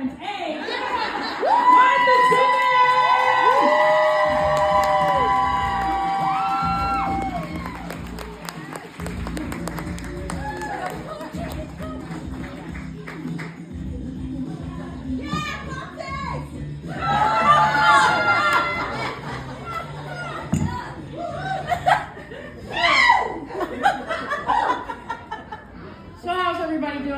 parents. Hey, Martha Simmons! So how's everybody doing?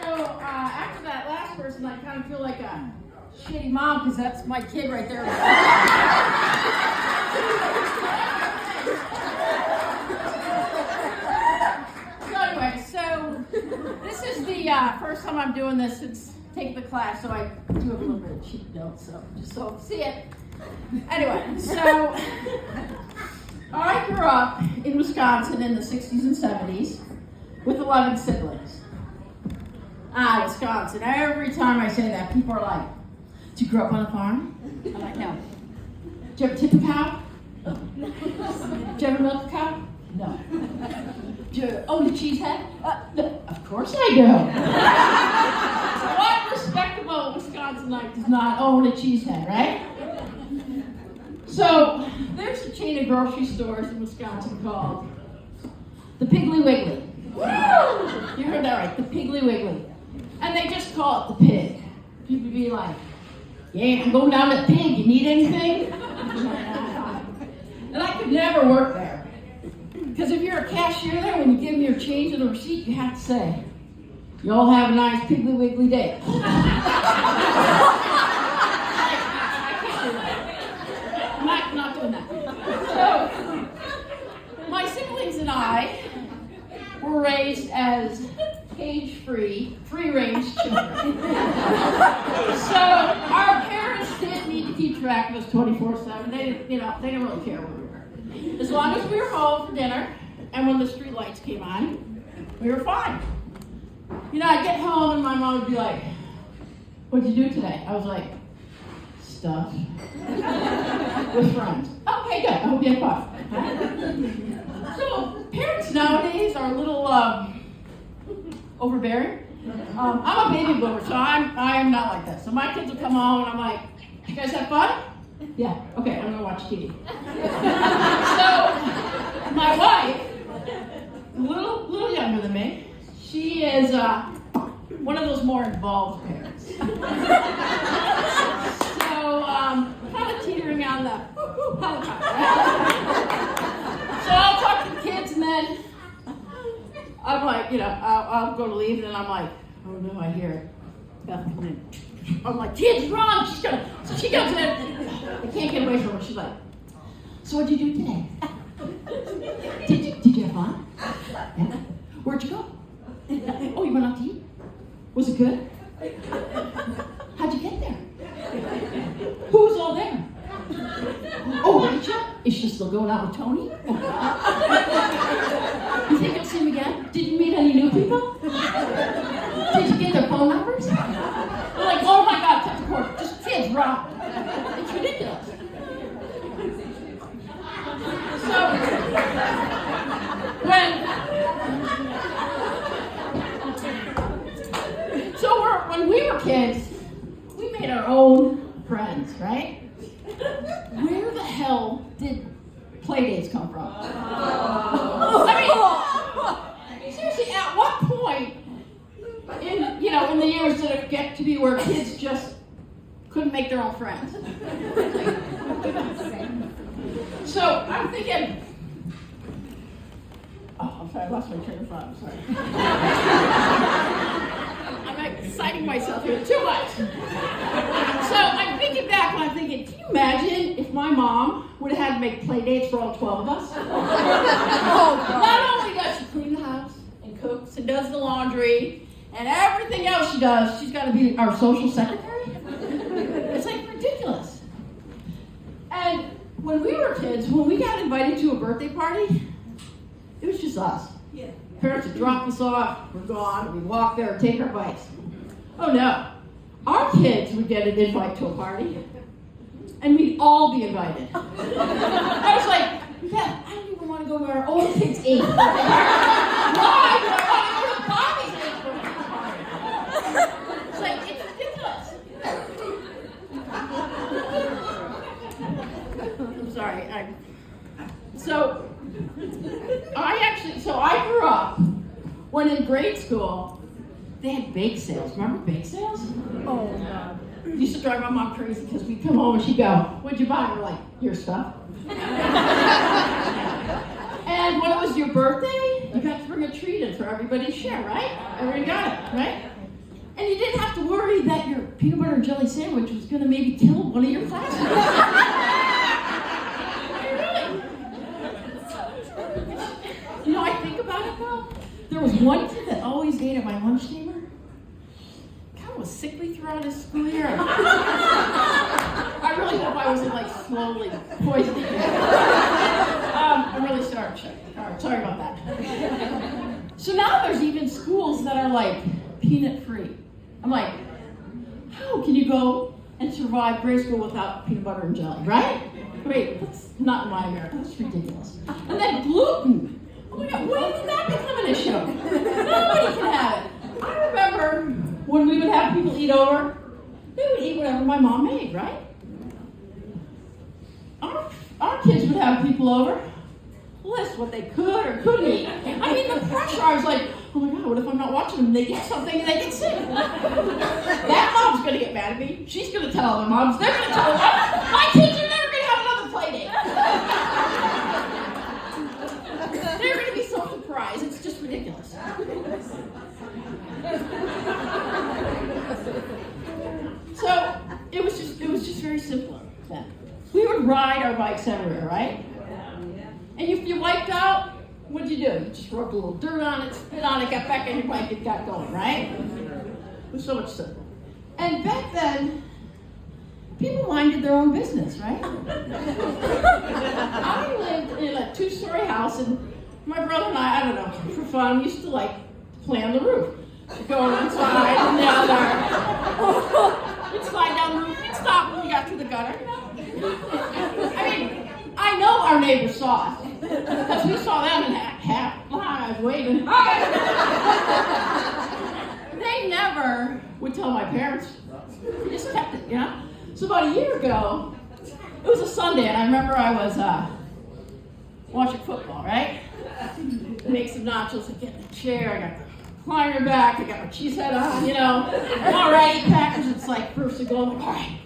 So after that last person, I kind of feel like a shitty mom because that's my kid right there. So anyway, so this is the first time I'm doing this since taking the class, so I do have a little bit of cheat notes, so just so see it. Anyway, so I grew up in Wisconsin in the 60s and 70s with 11 siblings. Wisconsin. Every time I say that, people are like, "Did you grow up on a farm?" I'm like, "No." "Did you ever tip a cow?" "Did you ever milk a cow?" "No." "Did you own a cheese head?" No. Of course I do. What respectable Wisconsinite does not own a cheese head, right? So, there's a chain of grocery stores in Wisconsin called the Piggly Wiggly. You heard that right, the Piggly Wiggly. And they just call it the Pig. People be like, "Yeah, I'm going down to the Pig, you need anything?" And I could never work there. Because if you're a cashier there, when you give them your change and the receipt, you have to say, "You all have a nice Piggly Wiggly day." I'm not doing that. So, my siblings and I were raised as cage-free, free-range children. So our parents didn't need to keep track of us 24/7. They didn't really care where we were. As long as we were home for dinner, and when the street lights came on, we were fine. I'd get home and my mom would be like, "What'd you do today?" I was like, "Stuff." With friends. "Okay, good. I hope you had fun." So, parents nowadays are a little overbearing. I'm a baby boomer, so I am not like that. So my kids will come home and I'm like, "You guys have fun?" "Yeah." "Okay, I'm gonna watch TV." So, my wife, a little younger than me, she is one of those more involved parents. Kind of teetering on the helicopter. So I'll talk to the kids and then I'm like, I'll go to leave and then I'm like, "Oh no, I hear it. Beth coming in." I'm like, "Kids, run!" So she comes in. I can't get away from her. She's like, "So what'd you do today?" Did you have fun?" "Yeah." "Where'd you go?" "Oh, you went out to eat?" "Was it good?" "How'd you get there?" "Who was all there?" "Oh, Rachel? Is she still going out with Tony?" "You think you'll see him again? Did you meet any new people? Did you get their phone numbers?" They're like, "Oh my God, cut the cord. Just kids, run." It's ridiculous. When we were kids, we made our own friends, right? Where the hell did playdates come from? I mean, seriously, at what point in the years did it get to be where kids just couldn't make their own friends? So I'm thinking, I'm sorry, I lost my train of thought, I'm sorry. I'm exciting myself here too much. So I'm thinking back and I'm thinking, can you imagine if my mom would have had to make play dates for all 12 of us? Not only does she clean the house and cooks and does the laundry and everything else she does, she's got to be our social secretary? It's like ridiculous. And when we were kids, when we got invited to a birthday party, it was just us. Yeah. Parents would drop us off, we're gone, we'd walk there and take our bikes. Oh no, our kids would get an invite to a party, and we'd all be invited. I was like, yeah, I don't even want to go where our old kids ate. Why? I want to go to Bobby's age birthday party. So I grew up when in grade school they had bake sales. Remember bake sales? Oh, God. Used to drive my mom crazy because we'd come home and she'd go, "What'd you buy?" We're like, "Your stuff." And when it was your birthday, you got to bring a treat in for everybody to share, right? Everybody got it, right? And you didn't have to worry that your peanut butter and jelly sandwich was going to maybe kill one of your classmates. You know, I think about it though. There was one kid that always ate at my lunch table. Kind of was sickly throughout his school year. I really hope I wasn't like slowly poisoning him. I'm really sorry. All right, sorry about that. So now there's even schools that are like peanut free. I'm like, how can you go and survive grade school without peanut butter and jelly, right? Wait, that's not in my America. That's ridiculous. And then gluten. Oh my God, when did that become an issue? Nobody can have it. I remember when we would have people eat over, they would eat whatever my mom made, right? Our kids would have people over, list what they could or couldn't eat. I mean, the pressure, I was like, oh my God, what if I'm not watching them and they get something and they get sick? That mom's going to get mad at me. She's going to tell other moms. They're going to tell them, my kids are never going to have another play date. They're going to be so surprised. It's just ridiculous. So it was just very simple then. We would ride our bikes everywhere, right? And if you wiped out, what'd you do? You just rubbed a little dirt on it, spit on it, got back on your bike, and got going, right? It was so much simpler. And back then, people minded their own business, right? I lived in a 2-story house, and my brother and I don't know, for fun, used to like play on the roof. We'd go on one side and the other. We'd slide down the roof, we'd stop when we got to the gutter. I mean, I know our neighbors saw it, because we saw them and half lives waving. They never would tell my parents. We just kept it, you know? So about a year ago, it was a Sunday, and I remember I was watching football, right? Make some nachos, I get in the chair, I got the recliner back, I got my cheese head on, you know. I'm all right, eat Packers, it's like first to go, I'm like, all right.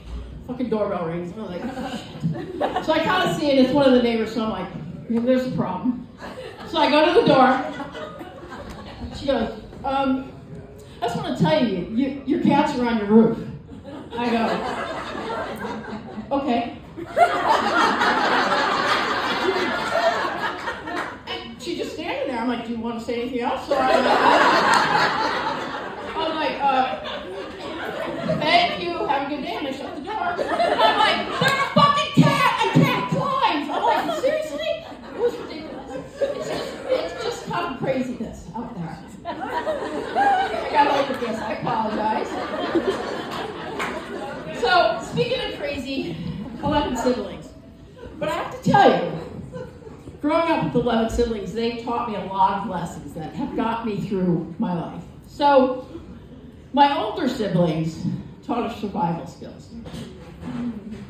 Fucking doorbell rings. I'm like, oh, shit. So I kind of see it. It's one of the neighbors. So I'm like, maybe there's a problem. So I go to the door. She goes, I just want to tell you, your cats are on your roof. I go, okay. And she's just standing there. I'm like, do you want to say anything else? So I'm like, thank you. Have a good day. And I shut the door. And I'm like, there's a fucking cat. A cat climbs. I'm like, seriously? It was ridiculous. It's just kind of craziness out there. I gotta look at this. I apologize. So, speaking of crazy, 11 siblings. But I have to tell you, growing up with 11 siblings, they taught me a lot of lessons that have got me through my life. So, my older siblings taught us survival skills.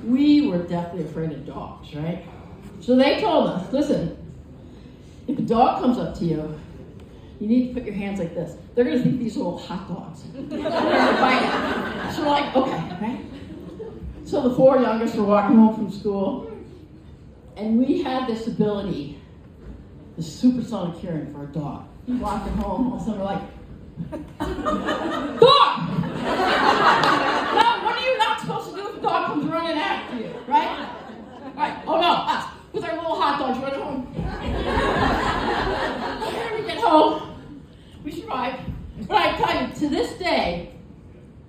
We were definitely afraid of dogs, right? So they told us, listen, if a dog comes up to you, you need to put your hands like this. They're going to think these are little hot dogs. They're going to bite it. So we're like, okay, right? So the 4 youngest were walking home from school, and we had this ability, the supersonic hearing for a dog. We're walking home, all of a sudden we're like, dog! Now, what are you not supposed to do if a dog comes running after you, right? Right. Oh no, us, with our little hot dogs running home. Here we get home, we survived. But I tell you, to this day,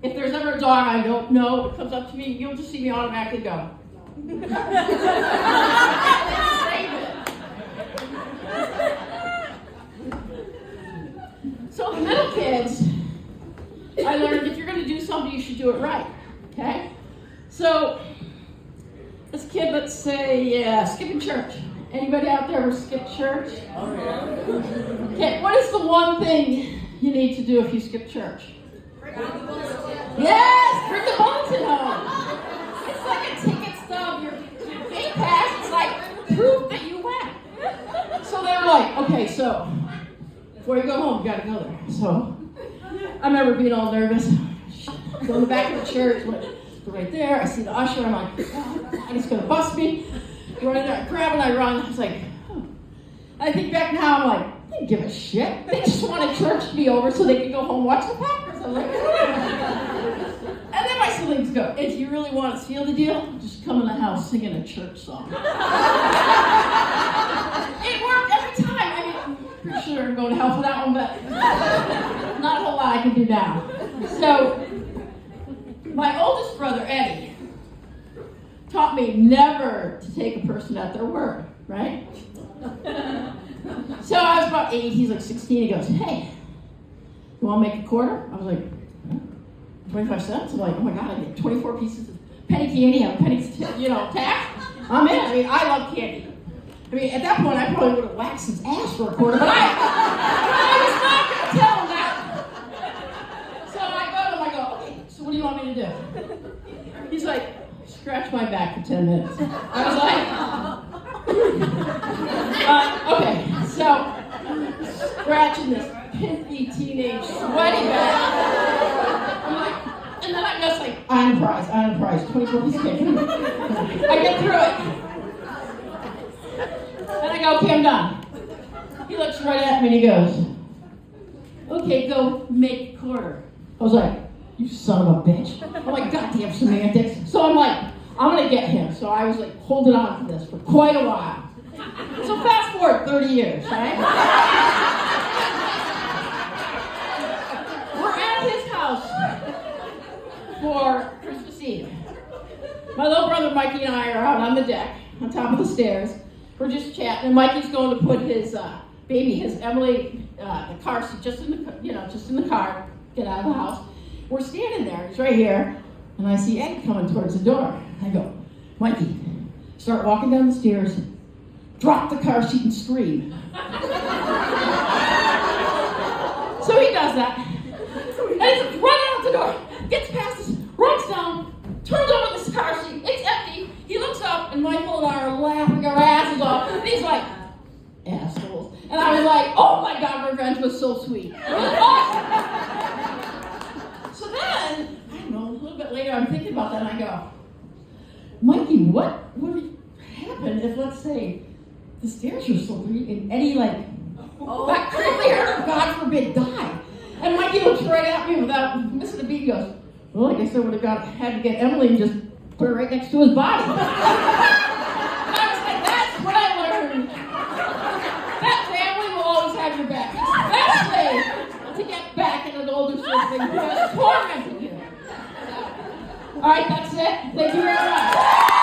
if there's ever a dog I don't know that comes up to me, you'll just see me automatically go. So the middle kids, I learned if you're going to do something, you should do it right, okay? So, this kid, let's say, skipping church. Anybody out there ever skip church? Okay, what is the one thing you need to do if you skip church? Yes, bring the bulletin home. It's like a ticket stub, your gate pass, it's like proof that you went. okay, so before you go home, you gotta go there. So I remember being all nervous. Go in the back of the church, go right there. I see the usher. I'm like, oh, he's gonna bust me. Go right there, I grab and I run. I was like, oh. I think back now, I'm like, they didn't give a shit. They just wanted church to be over so they could go home and watch the Packers. I'm like, and then my siblings go, if you really want to seal the deal, just come in the house singing a church song. It worked every time. I mean, I'm pretty sure I'm going to hell for that one, but not a whole lot I can do now. So, my oldest brother, Eddie, taught me never to take a person at their word, right? So I was about 8, he's like 16, he goes, hey, you want to make a quarter? I was like, 25 cents? I'm like, oh my God, I get 24 pieces of penny candy and pennies, tax. I'm in. I mean, I love candy. I mean, at that point, I probably would have waxed his ass for a quarter, but I was not going to tell him that. So I go to him, I go, okay, so what do you want me to do? He's like, scratch my back for 10 minutes. I was like, okay, so scratching this pimpy teenage sweaty back. I'm like, and then I'm just like, I'm the prize, 24 pieces of cake. I get through it. And I go, okay, I'm done. He looks right at me and he goes, okay, go make a quarter. I was like, you son of a bitch. I'm like, goddamn semantics. So I'm like, I'm going to get him. So I was like holding on to this for quite a while. So fast forward 30 years, right? We're at his house for Christmas Eve. My little brother Mikey and I are out on the deck, on top of the stairs. We're just chatting, and Mikey's going to put his his Emily, the car seat just in the car, get out of the house. We're standing there, he's right here, and I see Eddie coming towards the door. I go, Mikey, start walking down the stairs, drop the car seat and scream. So he does that, and he's running out the door, gets past us, runs down, turns over this car seat, it's empty. He looks up, and Michael and I are laughing our asses off, and he's like, assholes. And I was like, oh my God, revenge was so sweet. It was awesome. So then, I don't know, a little bit later, I'm thinking about that, and I go, Mikey, what would happen if, let's say, the stairs were slippery, and Eddie, got critically hurt, God forbid, died. And Mikey looks right at me without missing a beat, goes, well, I guess I would have had to get Emily and just put her right next to his body. And I was like, that's what I learned. That family will always have your back. It's the best way to get back at an older sibling who has tormented you. All right, that's it. Thank you very much.